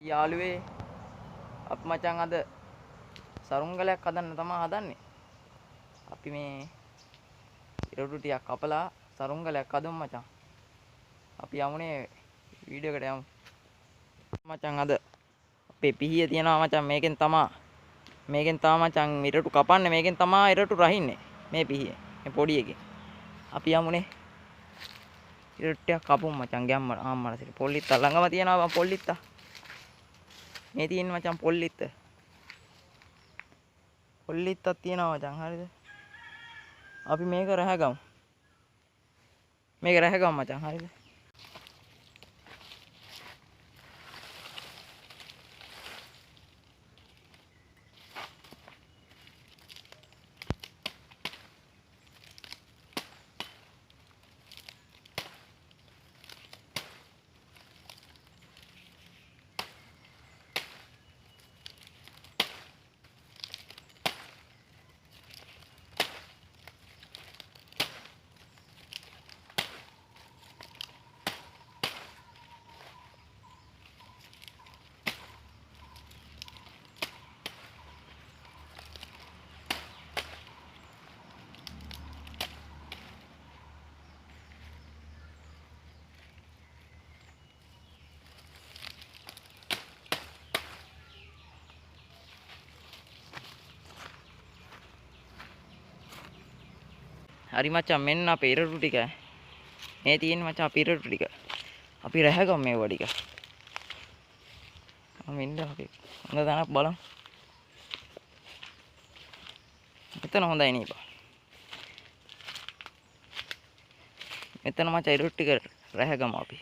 යාළුවේ අපි මචං අද සරුංගලයක් හදන්න තමයි හදන්නේ. අපි මේ ඉරටු ටිකක් කපලා සරුංගලයක් හදමු මචං. අපි යමුනේ වීඩියෝ එකට යමු. මචං අද අපේ පිහිය තියනවා මචං මේකෙන් තමයි මචං ඉරටු කපන්නේ මේකෙන් තමයි ඉරටු රහින්නේ මේ පිහිය. මේ පොඩි එකේ. අපි යමුනේ ඉරටු ටිකක් කපමු මචං ගැම්ම ආම්මලසිට. පොල්ලිත්ත ළඟම තියනවා පොල්ලිත්ත. මේ තියෙන්නේ මචං පොල්ලිත්තක් තියෙනවා මචං හරිද? අපි මේක රැහැගමු. මචං හරිද? හරි මචං මෙන්න අපේ ඉරටු ටික. මේ තියෙන මචං අපේ ඉරටු ටික. අපි රැහැගමු මේවා ටික. මෙන්න අපි හොඳ තැනක් බලමු. මෙතන හොඳයි නේ බා. මෙතන මචං ඉරටු ටික රැහැගමු අපි.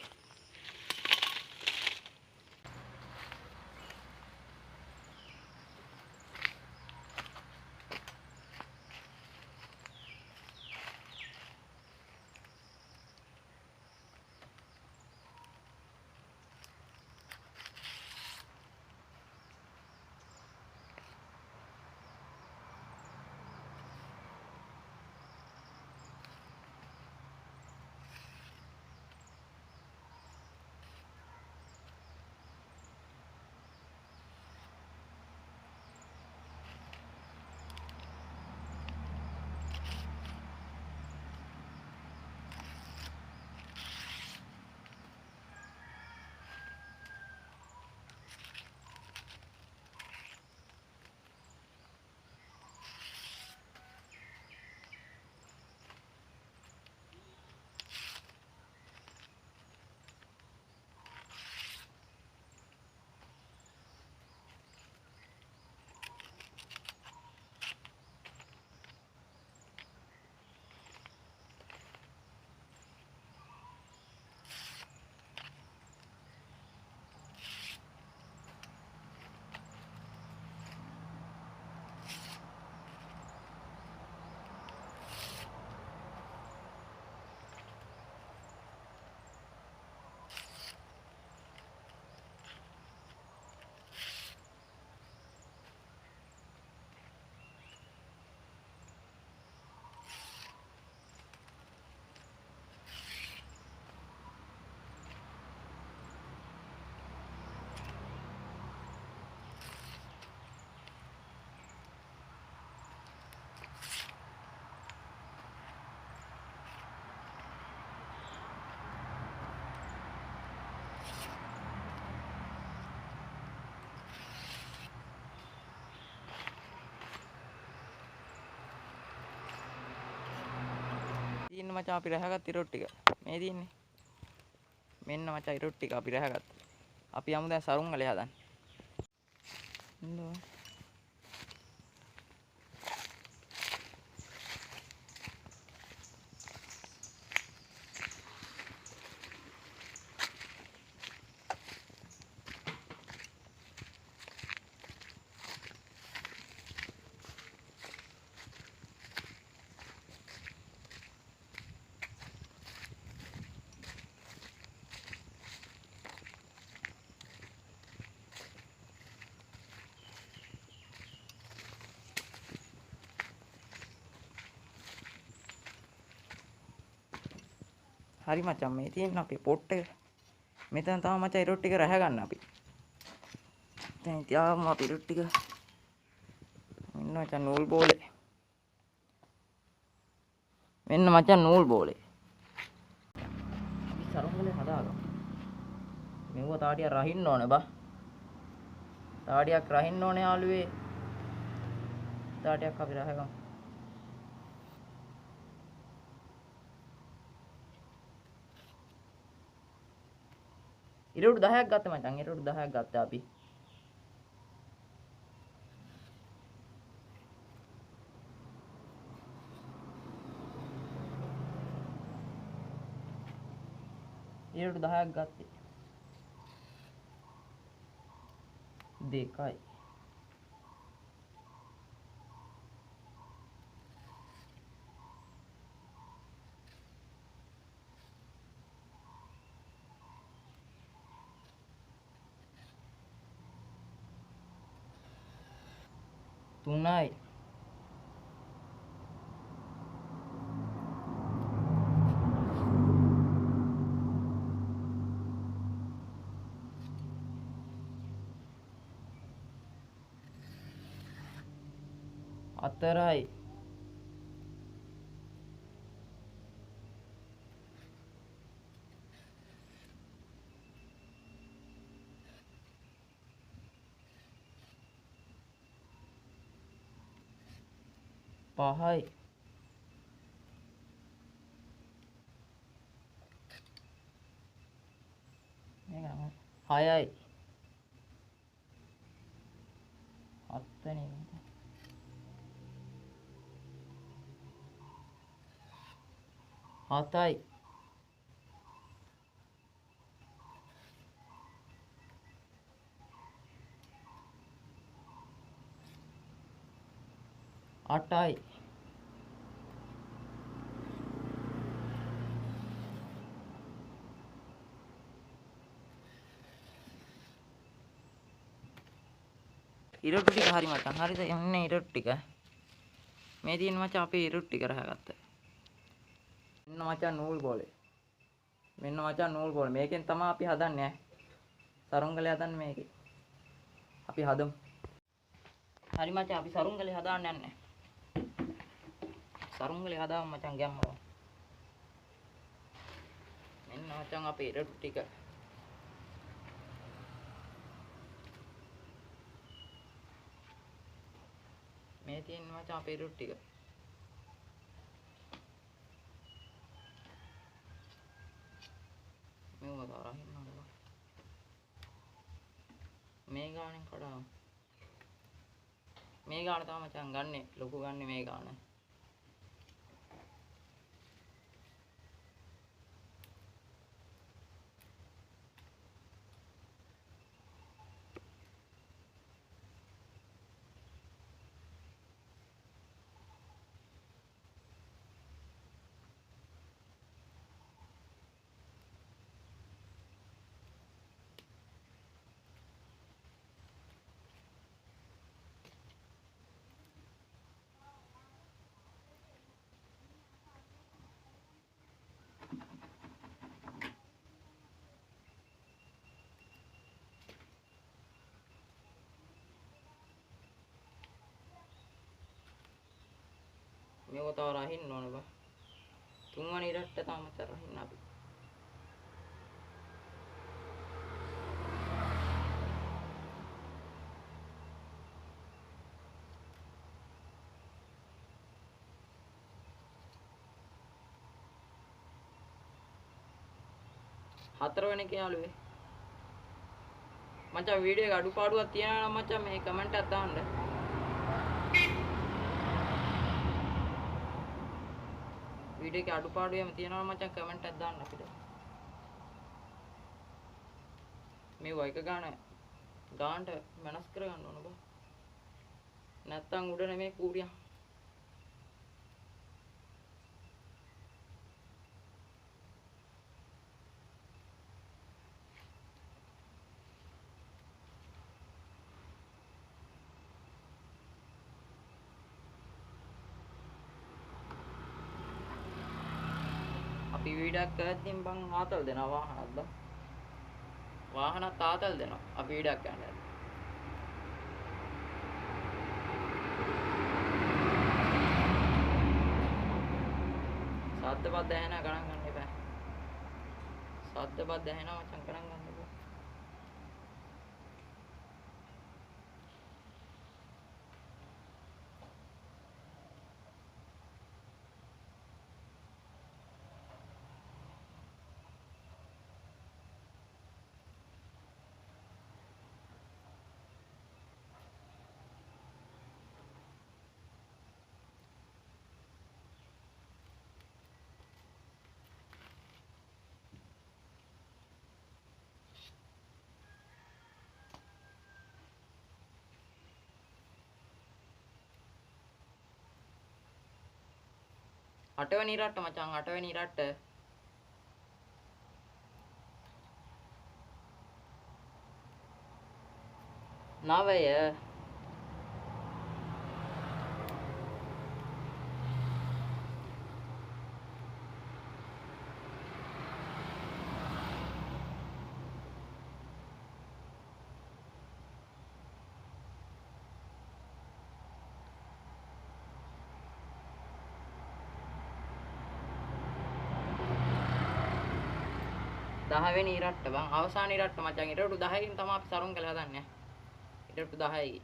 තියෙන මචං අපි රැහැගත් ඉරටු ටික. මේ තියෙන්නේ. මෙන්න මචං ඉරටු ටික අපි රැහැගත්තා. අපි යමු දැන් සරුංගලේ හදන්න. හරි මචං මේ තියෙන අපේ පොට් එක. මෙතන තමයි මචං ඉරටු ටික රැහැ ගන්න අපි. දැන් තියාම අපි ඉරුට් ටික මෙන්න මචං නූල් බෝලේ. මෙන්න මචං නූල් බෝලේ. අපි සරුංගලේ හදාගමු. මෙව තාඩියක් රහින්න ඕනේ බා. තාඩියක් රහින්න ඕනේ යාළුවේ. තාඩියක් අපි රහගමු. ඉරුට් 10ක් ගත්තා මචං. ඉරුට් 10ක් ගත්තා අපි. ඉරුට් 10ක් ගත්තේ. දෙකයි. තුනයි. හතරයි. පහයි. මේක හයයි. හත්වෙනි හතයි. අටයි. ඉරුට් ටික හරි මචං. හරිද? එන්නේ ඉරුට් ටික. මේ තියෙන මචං අපේ ඉරුට් ටික රහගත්තා. මෙන්න මචං නූල් බෝලේ. මෙන්න මචං නූල් බෝලේ. මේකෙන් තමයි අපි හදන්නේ ඈ. සරුංගලේ හදන්නේ මේකේ. අපි හදමු. හරි මචං අපි සරුංගලේ හදාන්න යන්නේ. සරුංගලේ හදාමු මචං ගැම්මෝ. මෙන්න මචං අපේ ඉරුට් ටික. මේ තියෙන මචං අපේ ඉරුට් ටික. මෙව දාරහින්න ඕනේ. මේ ගානෙන් කඩාව. මේ ගාන තමයි මචං ගන්නෙ. ලොකු ගන්නෙ මේ ගාන. මේක තව රහින්න ඕනේ බා. තුන්වෙනි ඉරට්ට තමයි මචං රහින්න අපි. හතරවෙනි යාළුවේ. මචං වීඩියෝ එක අඩුපාඩුවක් තියනවා නම් මචං මේ කමෙන්ට් එකක් දාන්න. වීඩියෝ එකේ අඩුපාඩු එහෙම තියෙනවා නම් මචං කමෙන්ට් එකක් දාන්න අපිට. මේ වයික ගානට වෙනස් කරගන්න ඕන බා. නැත්තම් උඩ නෙමේ කූඩියක්. අපි වීඩියෝක් කරද්දී බං ආතල් දෙනවා වාහනක් බං. වාහනත් ආතල් දෙනවා අපි වීඩියෝක් ගන්න. සද්ද බද්ද ඇහෙනා ගණන් ගන්න එපා. සද්ද බද්ද ඇහෙනා මචං ගණන් ගන්න එපා. අටවෙනි රට්ට මචං අටවෙනි රට්ට. නවය 10 වෙනි ඉරට්ට බං අවසාන ඉරට්ට මචං ඉරටු 10කින් තමයි අපි සරුන් කළ හදන්නේ. ඉරටු 10යි.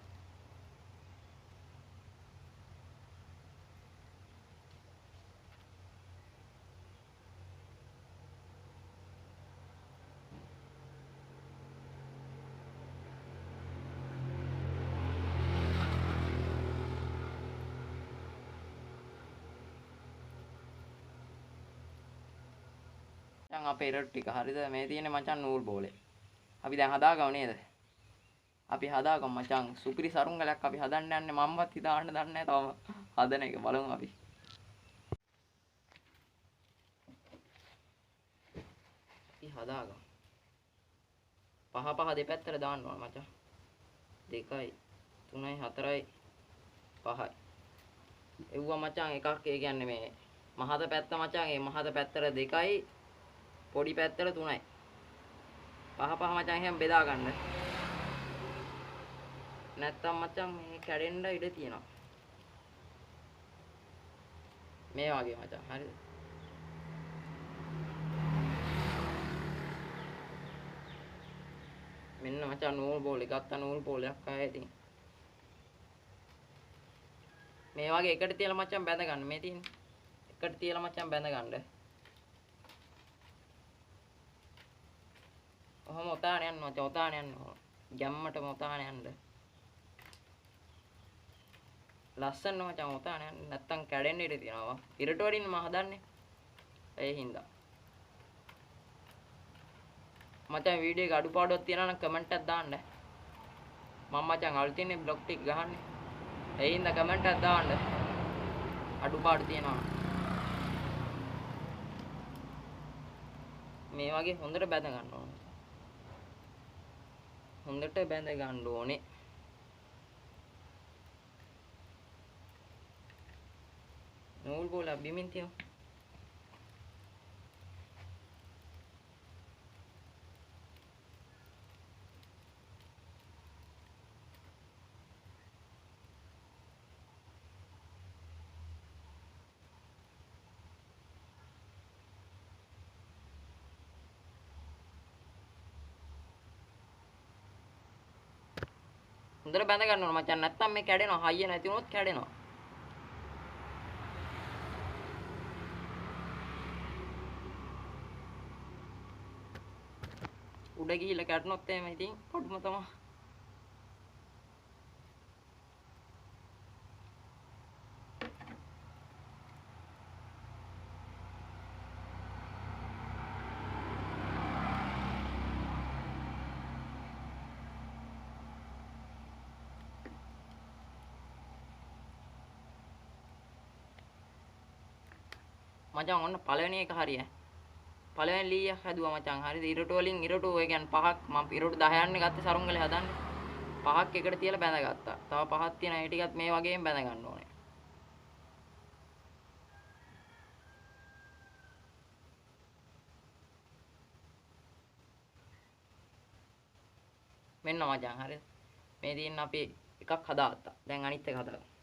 මචං අපේ ඉරටු ටික හරිද මේ තියෙන්නේ මචං නූල් බෝලේ. අපි දැන් හදාගමු නේද? අපි හදාගමු මචං සුපිරි සරුංගලයක් අපි හදන්න යන්නේ මම්වත් හිතාන්න දන්නේ නැහැ තවම. හදන එක බලමු අපි. අපි හදාගමු. පහ පහ දෙපැත්තට දාන්න ඕන මචං. 2යි 3යි 4යි 5යි. එව්වා මචං එකක් ඒ කියන්නේ මේ මහත පැත්ත මචං ඒ මහත පැත්තට 2යි පොඩි පැත්තට 3යි. පහ පහ මචං එහෙම බෙදා ගන්න. නැත්තම් මචං මේ කැඩෙන්න ඉඩ තියෙනවා. මේ වගේ මචං හරිද? මෙන්න මචං නූල් බෝලේ ගත්ත නූල් බෝලයක් ආයේ ඉතින්. මේ වගේ එකට තියලා මචං බැඳ ගන්න. මේ තියෙන්නේ. එකට තියලා මචං බැඳ ගන්න. ඔහොම ඔතාන යන්න මචං ඔතාන යන්න. ගැම්මටම ඔතාන යන්න. ලස්සන මචං ඔතාන යන්න. නැත්තම් කැඩෙන්න ඉඩ තියෙනවා. ඉරට වලින් මම හදන්නේ. ඒ හින්දා. මචං වීඩියෝ එක අඩුපාඩුවක් තියෙනවා නම් කමෙන්ට් එකක් දාන්න. මම මචං අලුතින් බ්ලොග් ටික ගහන්නේ. ඒ හින්දා කමෙන්ට් එකක් දාන්න. අඩුපාඩු තියෙනවා. මේ වගේ හොඳට බැඳ ගන්න ඕනේ. හොඳට බැඳ ගන්න ඕනේ. නූල් බෝල බිමින් තියමු. හොඳට බැඳ ගන්න ඕන මචං නැත්තම් මේ කැඩෙනවා. හයිය නැති වුණොත් කැඩෙනවා. උඩ ගිහිල්ලා කැඩුණොත් එහෙම ඉතින් පොඩ්ඩම තමයි. මචං ඔන්න පළවෙනි එක හරියයි. පළවෙනි ලීයක් හැදුවා මචං. හරිද? ඉරටු වලින් ඉරටු ඒ කියන්නේ පහක් මම ඉරටු 10ක් ගත්තේ සරුංගලේ හදන්නේ. පහක් එකට තියලා බැඳගත්තා. තව පහක් තියෙනවා. ඒ ටිකත් මේ වගේම බැඳ ගන්න ඕනේ. මෙන්න මචං හරිද? මේ තියෙන අපි එකක් හදාගත්තා. දැන් අනිත් එක හදාගමු.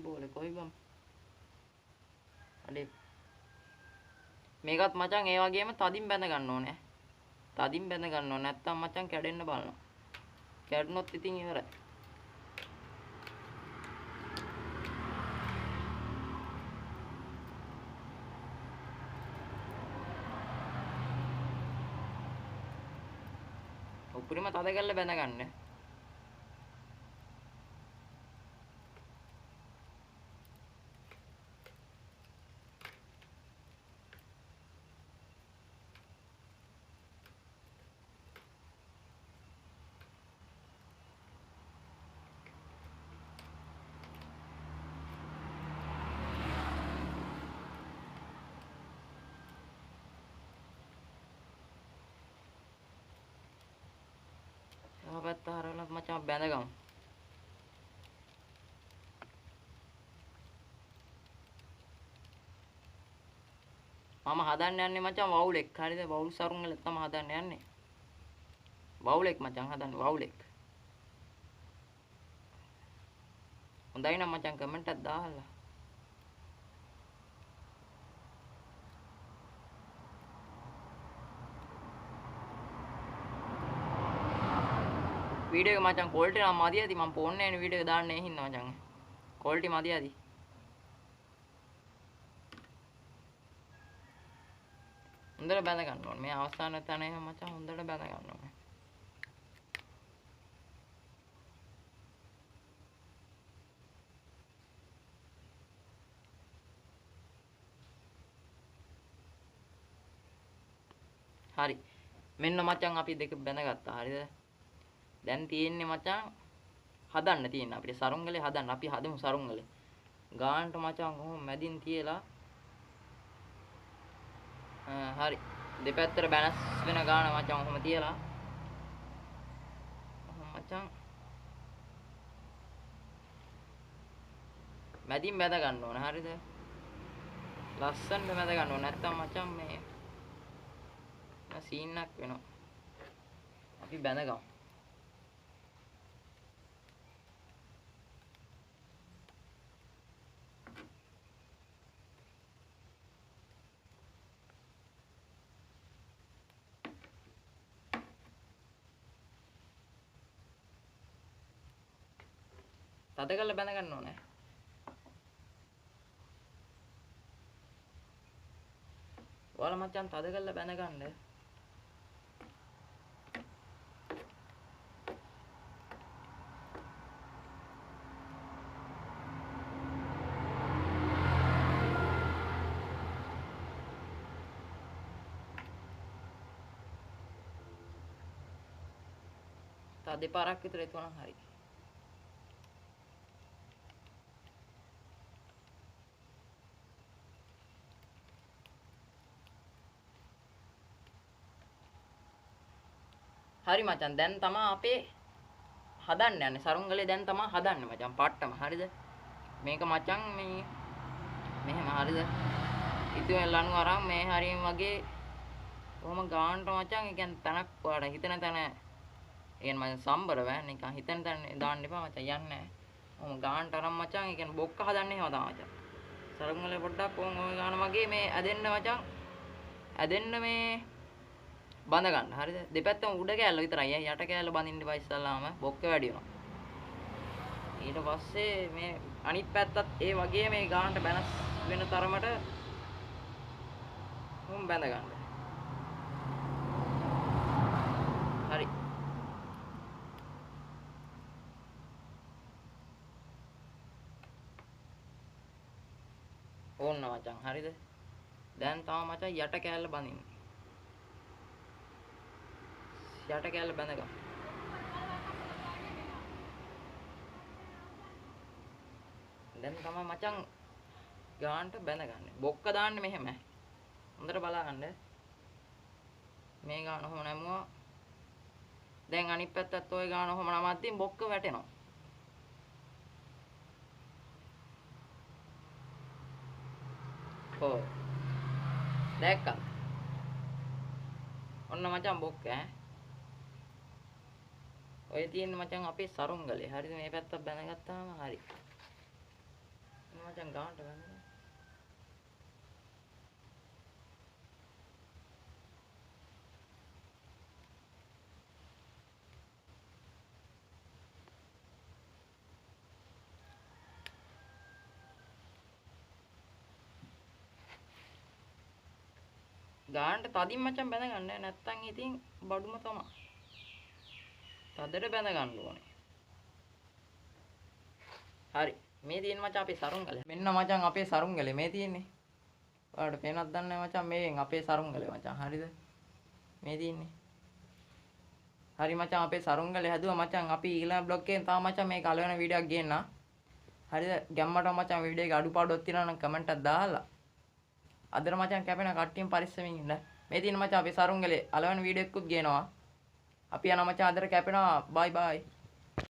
බෝලේ කොයි බම්. අඩේ මේකත් මචං ඒ වගේම තදින් බැඳ ගන්න ඕනේ. තදින් බැඳ ගන්න ඕනේ නැත්තම් මචං කැඩෙන්න බලනවා. කැඩුනොත් ඉතින් ඉවරයි. උපරිම තද කරලා බැඳ ගන්න. පැත්ත හරවලත් මචං බැඳගමු. මම හදන්න යන්නේ මචං වවුලෙක්. හරිද? වවුල් සරුංගල තමයි හදන්න යන්නේ. වවුලෙක් මචං හදන්නේ වවුලෙක්. හොඳයි නම් මචං කමෙන්ට් එකක් දාලා. වීඩියෝ එක මචං ක්වොලිටි නම් මදියදී මම ෆෝන් එකේ වීඩියෝ එක දාන්නේ ඒ හින්දා මචං. ක්වොලිටි මදියදී. හොඳට බැඳ ගන්න ඕනේ. මේ අවසාන තැන එහෙම මචං හොඳට බැඳ ගන්න ඕනේ. හරි. මෙන්න මචං අපි දෙක බැඳගත්තා. හරිද? දැන් තියෙන්නේ මචං හදන්න තියෙන අපිට සරුංගලේ හදන්න. අපි හදමු සරුංගලේ. ගානට මචං කොහොම මැදින් තියලා හරි. දෙපැත්තට බැලන්ස් වෙන ගාන මචං ඔහොම තියලා මචං මැදින් බැඳ ගන්න ඕන. හරිද? ලස්සනට බැඳ ගන්න ඕන. නැත්තම් මචං මේ සීන් එකක් වෙනවා. අපි බැඳගමු. තද කරලා බැඳ ගන්න ඕනේ. ඔයාලා මචං තද කරලා බැඳ ගන්න. තව දෙපාරක් විතර එතුණා හරි. හරි මචං දැන් තමයි අපේ හදන්න යන්නේ සරුංගලේ දැන් තමයි හදන්නේ මචං පට්ටම. හරිද? මේක මචං මේ මෙහෙම හරිද? ඉතින් ලණු අරන් මේ හරියම වගේ කොහොම ගානට මචං ඒ කියන්නේ තනක් ඔයාලා හිතන තැන ඒ කියන්නේ මචං සම්බර වේ නිකන් හිතන තැන දාන්න එපා මචං යන්නේ නැහැ. කොහොම ගානට අරන් මචං ඒ කියන්නේ බොක්ක හදන්නේ එහෙම තමයි මචං. සරුංගලේ පොඩ්ඩක් කොහොම ඔය ගාන වගේ මේ ඇදෙන්න මචං ඇදෙන්න මේ බඳ ගන්න. හරිද? දෙපැත්තම උඩ කෑල්ල විතරයි. යට කෑල්ල බඳින්න ඉපා ඉස්සල්ලාම බොක්ක වැඩි වෙනවා. ඊට පස්සේ මේ අනිත් පැත්තත් ඒ වගේ මේ ගානට බැලන්ස් වෙන තරමට උම් බැඳ ගන්න. හරි. ඕන්න මචං. හරිද? දැන් තමයි මචං යට කෑල්ල බඳින්න. යට කෑල්ල බැඳගමු. දැන් තමයි මචං ගානට බැඳගන්නේ. බොක්ක දාන්නේ මෙහෙම. හොඳට බලාගන්න. මේ ගාන ඔහොම නැමුවා. දැන් අනිත් පැත්තත් ওই ගාන ඔහොම නමද්දී බොක්ක වැටෙනවා. ඔව්. දැක්කා. ඔන්න මචං බොක්ක ඈ. ඔය තියෙන මචං අපේ සරුංගලේ. හරිද? මේ පැත්තත් බැඳගත්තාම හරි. මචං ගානට ගන්න. ගානට තදින් මචං බැඳ ගන්න නැත්තම් ඉතින් බඩුම තමයි. තදට බැඳ ගන්න ඕනේ. හරි. මේ තියෙන මචං අපේ සරුංගලේ. මෙන්න මචං අපේ සරුංගලේ මේ තියෙන්නේ. ඔයාලට පේනවද දන්නේ නැහැ මචං මේෙන් අපේ සරුංගලේ මචං. හරිද? මේ තියෙන්නේ. හරි මචං අපේ සරුංගලේ හැදුවා මචං. අපි ඊළඟ බ්ලොග් එකෙන් තාම මචං මේ කල වෙන වීඩියෝ එකක් ගේන්න. හරිද? ගැම්මට මචං වීඩියෝ එකේ අඩුපාඩුවක් තියෙනවා නම් කමෙන්ට් එකක් දාලා. අදට මචං කැපෙන කට්ටියම පරිස්සමින් ඉන්න. මේ තියෙන මචං අපේ සරුංගලේ අලවන වීඩියෝ එකකුත් ගේනවා. අපි යනවා මචං අදට කැපෙනවා. බයි බයි.